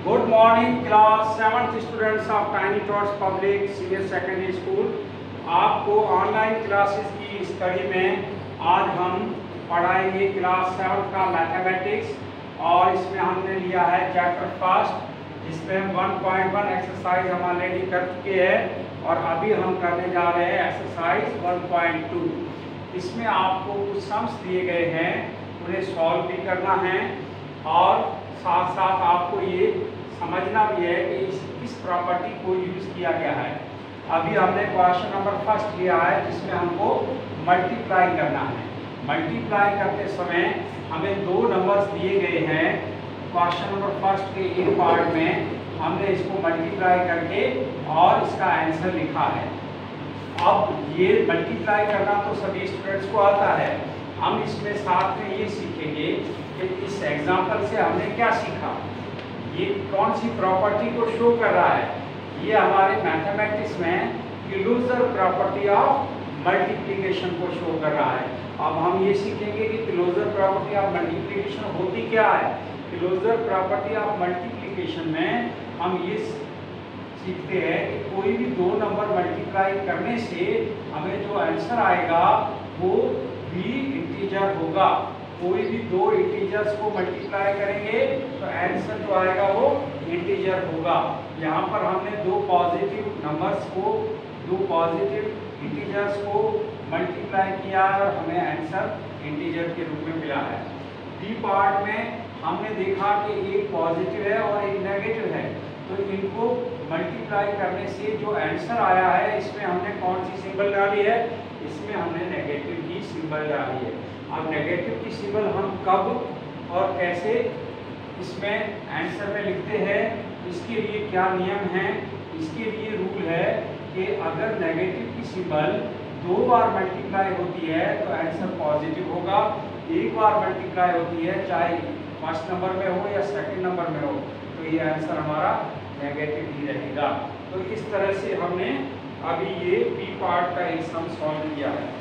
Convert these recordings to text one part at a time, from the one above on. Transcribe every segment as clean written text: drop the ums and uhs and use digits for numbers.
Good morning class 7th students of tiny tots public senior secondary school. आपको online classes की study में आज हम पढ़ाएंगे क्लास 7 का मैथमेटिक्स और इसमें हमने लिया है चैप्टर फर्स्ट जिसमें हम 1.1 एक्सरसाइज हम ऑलरेडी कर चुके हैं और अभी हम करने जा रहे हैं एक्सरसाइज 1.2। इसमें आपको कुछ सम्स दिए गए हैं, उन्हें सॉल्व भी करना है और साथ साथ आपको ये समझना भी है कि किस प्रॉपर्टी को यूज़ किया गया है। अभी हमने क्वेश्चन नंबर फर्स्ट लिया है जिसमें हमको मल्टीप्लाई करना है। मल्टीप्लाई करते समय हमें दो नंबर्स दिए गए हैं। क्वेश्चन नंबर फर्स्ट के एक पार्ट में हमने इसको मल्टीप्लाई करके और इसका आंसर लिखा है। अब ये मल्टीप्लाई करना तो सभी स्टूडेंट्स को आता है। हम इसमें साथ में ये सीखेंगे कि इस एग्जाम्पल से हमने क्या सीखा, ये कौन सी प्रॉपर्टी को शो कर रहा है। ये हमारे मैथमेटिक्स में क्लोजर प्रॉपर्टी ऑफ मल्टीप्लिकेशन को शो कर रहा है। अब हम ये सीखेंगे कि क्लोजर प्रॉपर्टी ऑफ मल्टीप्लिकेशन होती क्या है। क्लोजर प्रॉपर्टी ऑफ मल्टीप्लिकेशन में हम ये सीखते हैं कि कोई भी दो नंबर मल्टीप्लाई करने से हमें जो आंसर आएगा वो भी इंटीजर होगा। कोई भी दो इंटीजर्स को मल्टीप्लाई करेंगे तो आंसर जो आएगा वो इंटीजर होगा। यहाँ पर हमने दो पॉजिटिव नंबर्स को, दो पॉजिटिव इंटीजर्स को मल्टीप्लाई किया और हमें आंसर इंटीजर के रूप में मिला है। बी पार्ट में हमने देखा कि एक पॉजिटिव है और एक नेगेटिव है, तो इनको मल्टीप्लाई करने से जो आंसर आया है इसमें हमने कौन सी सिंबल डाली है, इसमें हमने नेगेटिव की सिंबल डाली है। अब नेगेटिव की सिंबल हम कब और कैसे इसमें आंसर में लिखते हैं, इसके लिए क्या नियम है। इसके लिए रूल है कि अगर नेगेटिव की सिंबल दो बार मल्टीप्लाई होती है तो आंसर पॉजिटिव होगा। एक बार मल्टीप्लाई होती है चाहे फर्स्ट नंबर में हो या सेकंड नंबर में हो तो ये आंसर हमारा नेगेटिव ही रहेगा। तो इस तरह से हमने अभी ये बी पार्ट का एक सम सॉल्व किया है।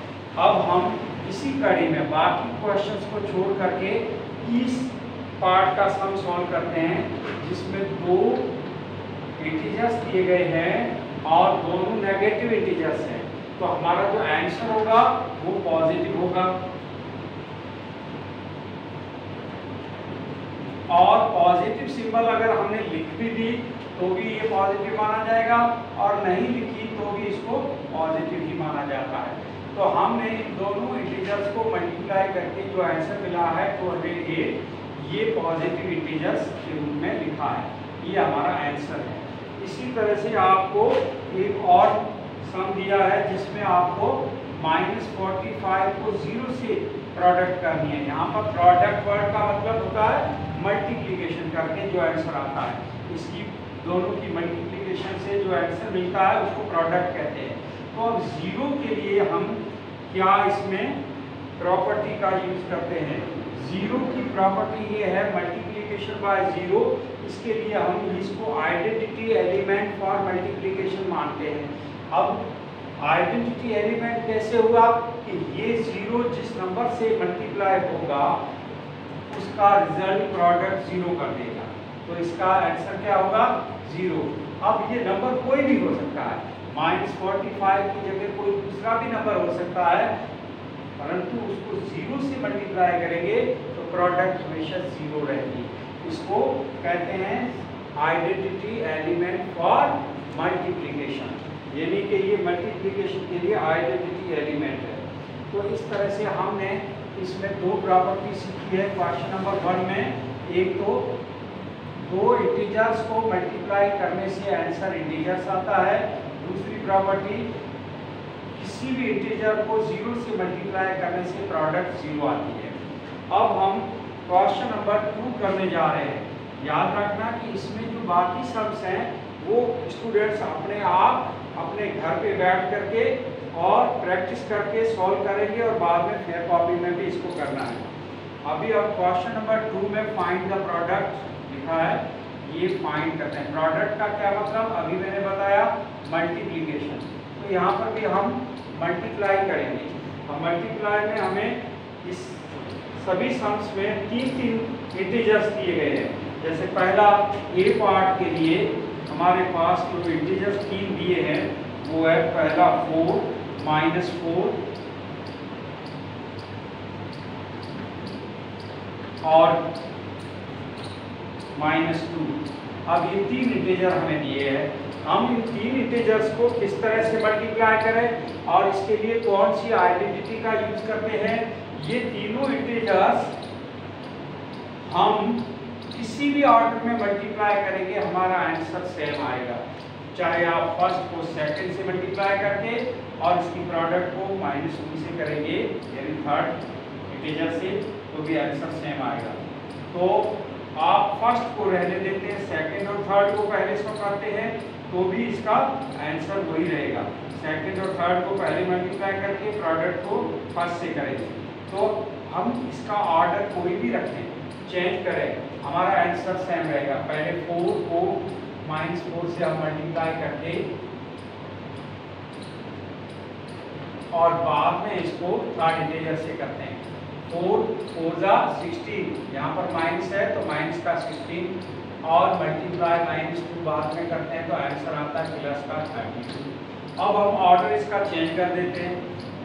अब हम इसी कड़ी में बाकी क्वेश्चंस को छोड़ करके इस पार्ट का सम सॉल्व करते हैं जिसमें दो इंटीजर्स दिए गए हैं और दोनों नेगेटिव इंटीजर्स हैं। तो हमारा जो आंसर होगा वो पॉजिटिव होगा और पॉजिटिव सिंबल अगर हमने लिख भी दी तो भी ये पॉजिटिव माना जाएगा और नहीं लिखी तो भी इसको पॉजिटिव ही माना जाता है। तो हमने इन दोनों इंटीजर्स को मल्टीप्लाई करके जो आंसर मिला है तो हमें ये पॉजिटिव इंटीजर्स के रूप में लिखा है, ये हमारा आंसर है। इसी तरह से आपको एक और सम दिया है जिसमें आपको -45 को 0 से प्रोडक्ट करनी है। यहाँ पर प्रोडक्ट वर्ड का मतलब होता है मल्टीप्लिकेशन करके जो आंसर आता है, इसकी दोनों की मल्टीप्लिकेशन से जो आंसर मिलता है उसको प्रोडक्ट कहते हैं। तो अब 0 के लिए हम क्या इसमें प्रॉपर्टी का यूज करते हैं। 0 की प्रॉपर्टी ये है मल्टीप्लिकेशन बाय 0। इसके लिए हम इसको आइडेंटिटी एलिमेंट फॉर मल्टीप्लिकेशन मानते हैं। अब आइडेंटिटी एलिमेंट कैसे हुआ कि ये 0 जिस नंबर से मल्टीप्लाई होगा उसका रिजल्ट प्रोडक्ट 0 कर देगा, तो इसका आंसर क्या होगा 0। अब ये नंबर कोई भी हो सकता है, -45 की जगह कोई दूसरा भी नंबर हो सकता है, परंतु उसको 0 से मल्टीप्लाई करेंगे तो प्रोडक्ट हमेशा 0 रहेगी। इसको कहते हैं आइडेंटिटी एलिमेंट फॉर मल्टीप्लिकेशन, यानी कि ये मल्टीप्लिकेशन के लिए आइडेंटिटी एलिमेंट है। तो इस तरह से हमने इसमें दो प्रॉपर्टी सीखी है क्वेश्चन नंबर 1 में। एक तो दो इंटीजर्स को मल्टीप्लाई करने से आंसर इंटीजर्स आता है। दूसरी प्रॉपर्टी किसी भी इंटीजर को 0 से मल्टीप्लाई करने से प्रोडक्ट 0 आती है। अब हम क्वेश्चन नंबर 2 करने जा रहे हैं। याद रखना कि इसमें जो बाकी सम्स हैं वो स्टूडेंट्स अपने आप अपने घर पे बैठ करके और प्रैक्टिस करके सॉल्व करेंगे और बाद में फेयर कॉपी में भी इसको करना है। अभी अब क्वेश्चन नंबर 2 में फाइंड द प्रोडक्ट लिखा है, ये फाइंड करते हैं। प्रोडक्ट का क्या मतलब, अभी मैंने बताया मल्टीप्लिकेशन। तो यहाँ पर भी हम मल्टीप्लाई करेंगे। अब मल्टीप्लाई में हमें इस सभी सम्स में 3 इंटीजर्स दिए गए हैं। जैसे पहला ए पार्ट के लिए हमारे पास जो इंटीजर्स 3 दिए हैं वो है पहला 4 -4 और -2। अब ये 3 इंटीजर हमें दिए हैं, हम इन 3 इंटीजर्स को किस तरह से मल्टीप्लाई करें और इसके लिए कौन सी आइडेंटिटी का यूज करते हैं। ये तीनों इंटीजर्स हम किसी भी ऑर्डर में मल्टीप्लाई करेंगे हमारा आंसर सेम आएगा, चाहे आप फर्स्ट को सेकंड से मल्टीप्लाई करके और इसकी प्रोडक्ट को -2 से करेंगे यानी थर्ड इंटीजर से, तो भी आंसर सेम आएगा। तो आप फर्स्ट को रहने देते हैं, सेकंड और थर्ड को पहले से करते हैं तो भी इसका आंसर वही रहेगा। सेकंड और थर्ड को पहले मल्टीप्लाई करके प्रोडक्ट को फर्स्ट से करेंगे, तो हम इसका ऑर्डर कोई भी रखें, चेंज करें, हमारा आंसर सेम रहेगा। पहले 4 को -4 से हम मल्टीप्लाई करके और बाद में इसको थर्ड इंटीजर से करते हैं। 4 4 जा 16, यहाँ पर माइनस है तो माइनस का 16 और मल्टीप्लाई -2 बाद में करते हैं तो आंसर आता है प्लस का 32। अब हम ऑर्डर इसका चेंज कर देते हैं।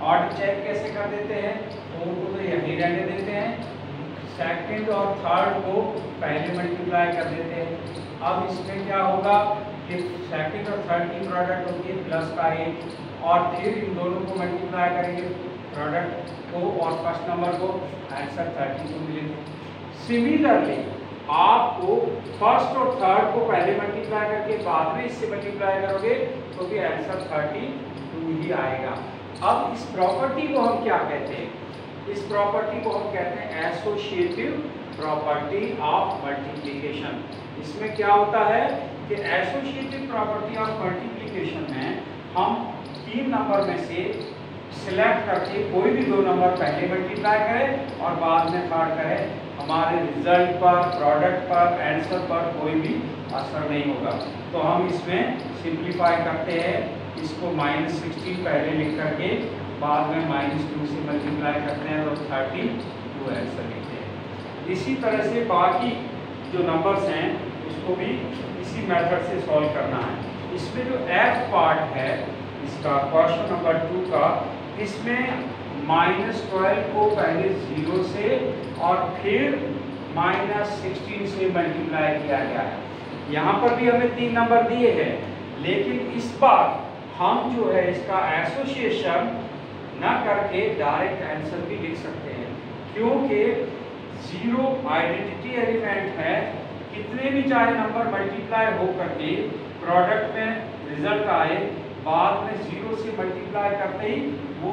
ऑर्डर चेंज कैसे कर देते हैं, 4 को तो यहीं रहने देते हैं, सेकंड और थर्ड को पहले मल्टीप्लाई कर देते हैं। अब इसमें क्या होगा कि सेकंड और थर्ड की प्रोडक्ट होती है प्लस का 1 और फिर इन दोनों को मल्टीप्लाई करेंगे प्रोडक्ट को और फर्स्ट नंबर को, आंसर 32 मिलेगा। सिमिलरली आपको फर्स्ट और थर्ड को पहले मल्टीप्लाई करके बाद में इससे मल्टीप्लाई करोगे तो भी आंसर 32 ही आएगा। अब इस प्रॉपर्टी को हम क्या कहते हैं, इस प्रॉपर्टी को हम कहते हैं एसोसिएटिव प्रॉपर्टी ऑफ मल्टीप्लिकेशन। इसमें क्या होता है कि एसोसिएटिव प्रॉपर्टी ऑफ मल्टीप्लिकेशन में हम 3 नंबर में से सिलेक्ट करके कोई भी 2 नंबर पहले मल्टीप्लाई करें और बाद में थर्ड करें, हमारे रिजल्ट पर, प्रोडक्ट पर, आंसर पर कोई भी असर नहीं होगा। तो हम इसमें सिंप्लीफाई करते हैं, इसको -16 पहले लिख करके बाद में -2 से मल्टीप्लाई करते हैं तो 32 आंसर लिखते हैं। इसी तरह से बाकी जो नंबर्स हैं उसको भी इसी मेथड से सॉल्व करना है। इसमें जो एफ पार्ट है इसका क्वेश्चन नंबर 2 का, इसमें -12 को पहले 0 से और फिर -16 से मल्टीप्लाई किया गया है। यहाँ पर भी हमें 3 नंबर दिए हैं, लेकिन इस बार हम जो है इसका एसोसिएशन ना करके डायरेक्ट आंसर भी लिख सकते हैं, क्योंकि 0 आइडेंटिटी एलिमेंट है। कितने भी चाहे नंबर मल्टीप्लाई हो करके प्रोडक्ट में रिजल्ट आए, बाद में 0 से मल्टीप्लाई करते ही वो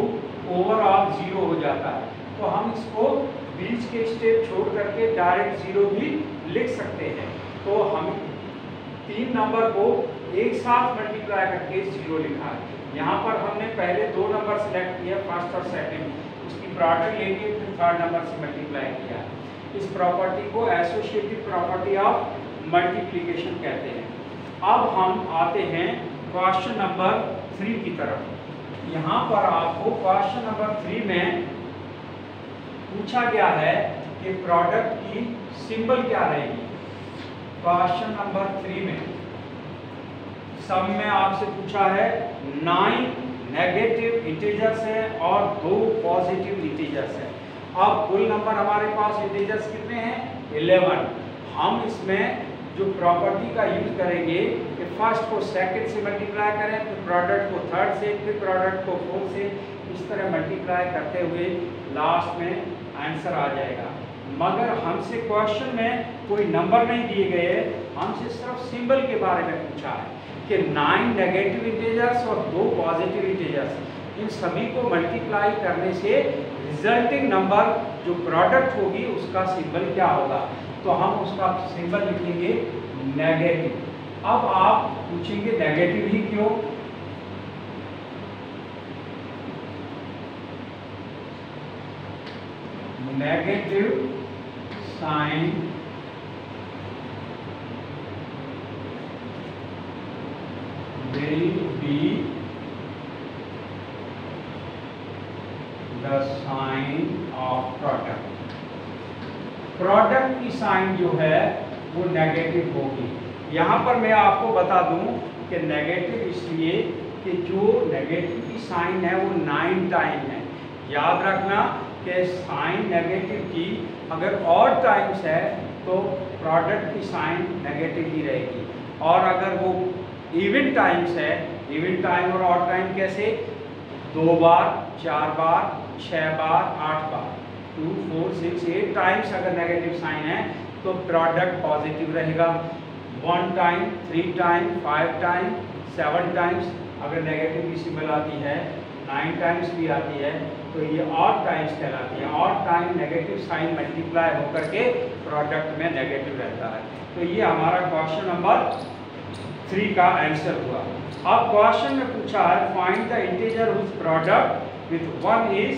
ओवरऑल 0 हो जाता है। तो हम इसको बीच के स्टेप छोड़ करके डायरेक्ट 0 भी लिख सकते हैं। तो हम 3 नंबर को एक साथ मल्टीप्लाई करके 0 लिखा है। यहाँ पर हमने पहले 2 नंबर सेलेक्ट किया, फर्स्ट और सेकंड, उसकी प्रोडक्ट लेके फिर थर्ड नंबर से मल्टीप्लाई किया। इस प्रॉपर्टी को एसोसिएटिव प्रॉपर्टी ऑफ मल्टीप्लिकेशन कहते हैं। अब हम आते हैं क्वेश्चन नंबर 3 की तरफ। यहाँ पर आपको क्वेश्चन नंबर 3 में पूछा गया है कि प्रोडक्ट की सिंबल क्या रहेगी। क्वेश्चन नंबर 3 में सम में आपसे पूछा है 9 नेगेटिव इंटीजर्स हैं और 2 पॉजिटिव इंटीजर्स हैं। अब कुल नंबर हमारे पास इंटीजर्स कितने हैं, 11। हम इसमें जो प्रॉपर्टी का यूज करेंगे कि फर्स्ट को सेकंड से मल्टीप्लाई करें, फिर प्रोडक्ट को थर्ड से, फिर प्रोडक्ट को फोर्थ से, इस तरह मल्टीप्लाई करते हुए लास्ट में आंसर आ जाएगा। मगर हमसे क्वेश्चन में कोई नंबर नहीं दिए गए, हमसे सिर्फ सिंबल के बारे में पूछा है कि 9 नेगेटिव इंटीजर्स और 2 पॉजिटिव इंटीजर्स, इन सभी को मल्टीप्लाई करने से रिजल्टिंग नंबर जो प्रोडक्ट होगी उसका सिंबल क्या होगा। तो हम उसका सिंबल लिखेंगे नेगेटिव। अब आप पूछेंगे नेगेटिव ही क्यों, negative sign will be the sign of product। प्रोडक्ट की साइन जो है वो नेगेटिव होगी। यहाँ पर मैं आपको बता दूँ कि नेगेटिव इसलिए कि जो नेगेटिव की साइन है वो 9 टाइम है। याद रखना कि साइन नेगेटिव की अगर और टाइम्स है तो प्रोडक्ट की साइन नेगेटिव ही रहेगी, और अगर वो इवन टाइम्स है, इवन टाइम और ऑड टाइम कैसे, 2 बार, 4 बार, 6 बार, 8 बार, 2, 4, 6, 8 टाइम्स अगर नेगेटिव साइन है तो प्रोडक्ट पॉजिटिव रहेगा। 1 टाइम, 3 टाइम, 5 टाइम, 7 टाइम्स अगर नेगेटिव की सिंबल आती है, 9 टाइम्स भी आती है, तो ये ऑड टाइम्स कहलाती है। Odd time negative sign multiply होकर के प्रोडक्ट में नेगेटिव रहता है। तो ये हमारा क्वेश्चन नंबर 3 का आंसर हुआ। अब क्वेश्चन में पूछा है find the integer whose product with 1 is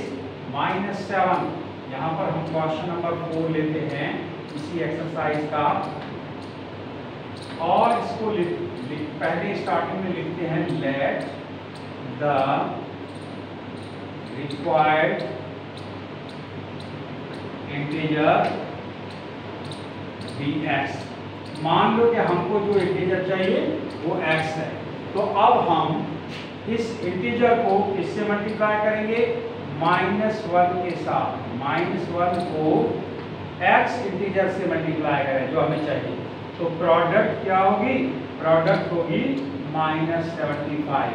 -7। यहाँ पर हम क्वेश्चन नंबर 4 लेते हैं इसी एक्सरसाइज का, और इसको पहले स्टार्टिंग में लिखते हैं let the required integer be x। मान लो कि हमको जो इंटीजर चाहिए वो x है, तो अब हम इस इंटीजर को किससे मल्टीप्लाई करेंगे, -1 के साथ। -1 को x इंटीजर से मल्टीप्लाई करें जो हमें चाहिए, तो प्रोडक्ट क्या होगी, प्रोडक्ट होगी -75।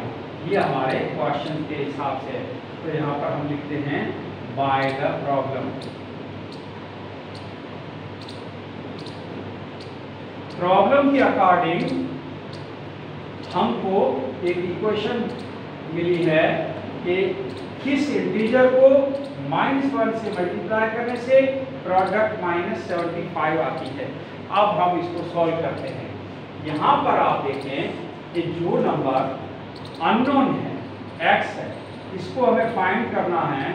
ये हमारे क्वेश्चन के हिसाब से है। तो यहाँ पर हम लिखते हैं बाय द प्रॉब्लम। प्रॉब्लम के अकॉर्डिंग हमको एक इक्वेशन मिली है कि किस इंटीजर को -1 से मल्टीप्लाई करने से प्रोडक्ट -75 आती है। अब हम इसको सॉल्व करते हैं। यहाँ पर आप देखें कि जो नंबर अननोन है, x है, इसको हमें फाइंड करना है,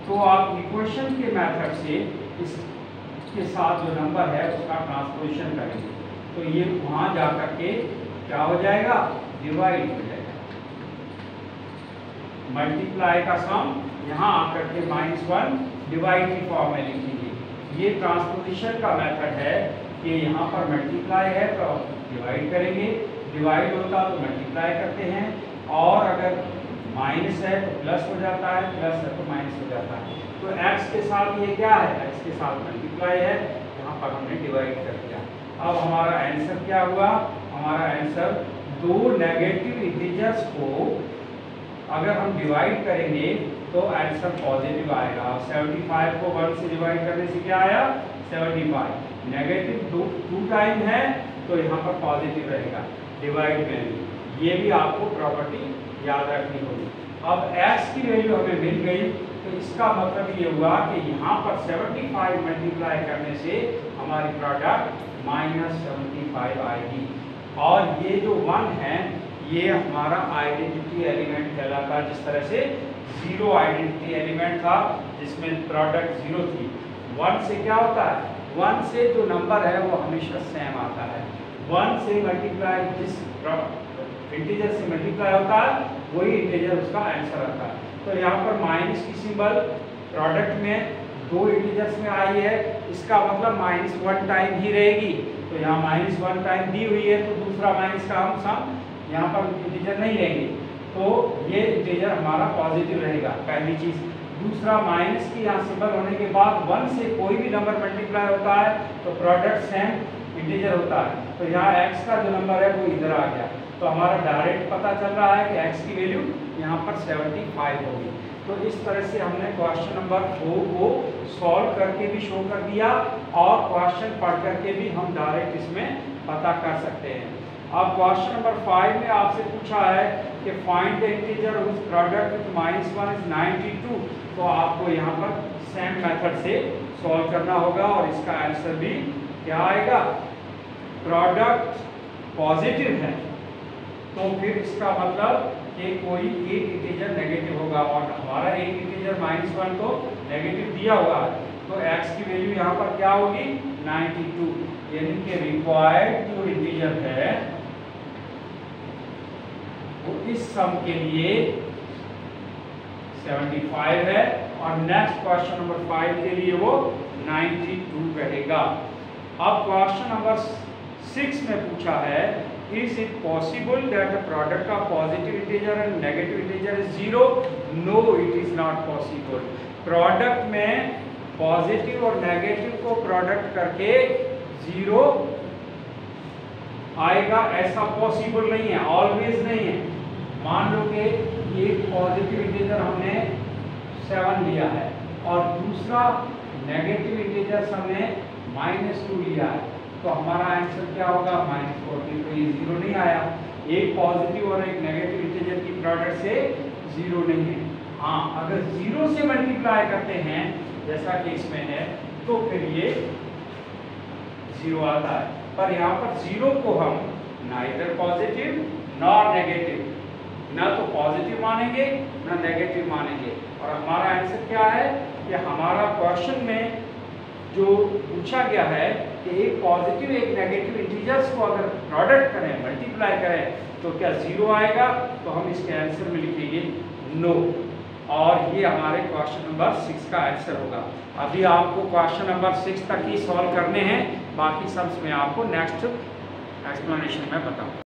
तो आप इक्वेशन के मेथड से इसके साथ जो नंबर है उसका ट्रांसपोजिशन करेंगे, तो ये वहाँ जा कर के क्या हो जाएगा, डिवाइड हो जाएगा। मल्टीप्लाई का सम यहाँ आकर के -1 डिवाइड की फॉर्म में लिखेंगे। ये ट्रांसपोजिशन का मेथड है कि यहाँ पर मल्टीप्लाई है तो डिवाइड करेंगे, डिवाइड होता तो मल्टीप्लाई करते हैं, और अगर माइनस है तो प्लस हो जाता है, प्लस है तो माइनस हो जाता है। तो x के साथ ये क्या है, x के साथ मल्टीप्लाई है, यहाँ पर हमने डिवाइड कर दिया। अब हमारा आंसर क्या हुआ, हमारा आंसर दो नेगेटिव इंटीजर्स को अगर हम डिवाइड करेंगे तो आंसर पॉजिटिव आएगा। 75 को 1 से डिवाइड करने से क्या आया, 75। नेगेटिव 2 टाइम है तो यहाँ पर पॉजिटिव रहेगा डिवाइड में। ये भी आपको प्रॉपर्टी याद रखनी होगी। अब x की वैल्यू हमें मिल गई, तो इसका मतलब ये हुआ कि यहाँ पर 75 मल्टीप्लाई करने से हमारी प्रोडक्ट -75 आएगी। और ये जो 1 है ये हमारा आइडेंटिटी एलिमेंट कहलाता, जिस तरह से 0 आइडेंटिटी एलिमेंट था जिसमें प्रोडक्ट 0 थी। 1 से क्या होता है, 1 से जो नंबर है वो हमेशा सेम आता है। 1 से मल्टीप्लाई जिस इंटीजर से मल्टीप्लाई होता है वही इंटीजर उसका आंसर आता है। तो यहाँ पर माइनस की सिंबल प्रोडक्ट में 2 इंटीजर्स में आई है, इसका मतलब -1 टाइम ही रहेगी। तो यहाँ -1 टाइम दी हुई है तो दूसरा माइनस का हम सम यहाँ पर इंटीजर नहीं लेंगे, तो ये इंटीजर हमारा पॉजिटिव रहेगा, पहली चीज़। दूसरा, माइनस की यहाँ सिंबल होने के बाद 1 से कोई भी नंबर मल्टीप्लाई होता है तो प्रोडक्ट सेम इंटीजर होता है। तो यहाँ x का जो नंबर है वो इधर आ गया, तो हमारा डायरेक्ट पता चल रहा है कि x की वैल्यू यहाँ पर 75 होगी। तो इस तरह से हमने क्वेश्चन नंबर 4 को सॉल्व करके भी शो कर दिया, और क्वेश्चन पढ़ करके भी हम डायरेक्ट इसमें पता कर सकते हैं। अब क्वेश्चन नंबर 5 में आपसे पूछा है कि find the integer whose product with -1 is 92। तो आपको यहाँ पर सेम मेथड से सॉल्व करना होगा, और इसका आंसर भी क्या आएगा, प्रोडक्ट पॉजिटिव है तो फिर इसका मतलब कि कोई एक इंटीजर नेगेटिव होगा, और हमारा एक इंटीजर -1 तो नेगेटिव दिया हुआ है, तो x की वैल्यू यहाँ पर क्या होगी, 92। यानी कि रिक्वायर्ड जो इंटीजर है वो इस सम के लिए 75 है, और नेक्स्ट क्वेश्चन नंबर 5 के लिए वो 92 रहेगा। अब क्वेश्चन नंबर 6 में पूछा है, is it possible that the product of positive integer and negative integer is 0? No, it is not possible. Product में पॉजिटिव और नेगेटिव को प्रोडक्ट करके 0 आएगा ऐसा पॉसिबल नहीं है, ऑलवेज नहीं है। मान लो कि एक पॉजिटिव इंटीजर हमने 7 लिया है और दूसरा नेगेटिव इंटीजर हमने -2 लिया है, तो हमारा आंसर क्या होगा? -14। तो ये 0 नहीं आया। एक पॉजिटिव और एक नेगेटिव इंटीजर की प्रोडक्ट से 0 नहीं है। हाँ, अगर 0 से मल्टीप्लाई करते हैं जैसा कि इसमें है, तो फिर ये 0 आता है। पर यहाँ पर 0 को हम नाइदर पॉजिटिव नॉर नेगेटिव, ना तो पॉजिटिव मानेंगे ना नेगेटिव मानेंगे। और हमारा आंसर क्या है कि हमारा क्वेश्चन में जो पूछा गया है कि एक पॉजिटिव एक नेगेटिव इंटीजर्स को अगर प्रोडक्ट करें, मल्टीप्लाई करें, तो क्या 0 आएगा? तो हम इसके आंसर में लिखेंगे नो। और ये हमारे क्वेश्चन नंबर 6 का आंसर होगा। अभी आपको क्वेश्चन नंबर 6 तक ही सॉल्व करने हैं, बाकी सम्स में आपको नेक्स्ट एक्सप्लेनेशन में बताऊँ।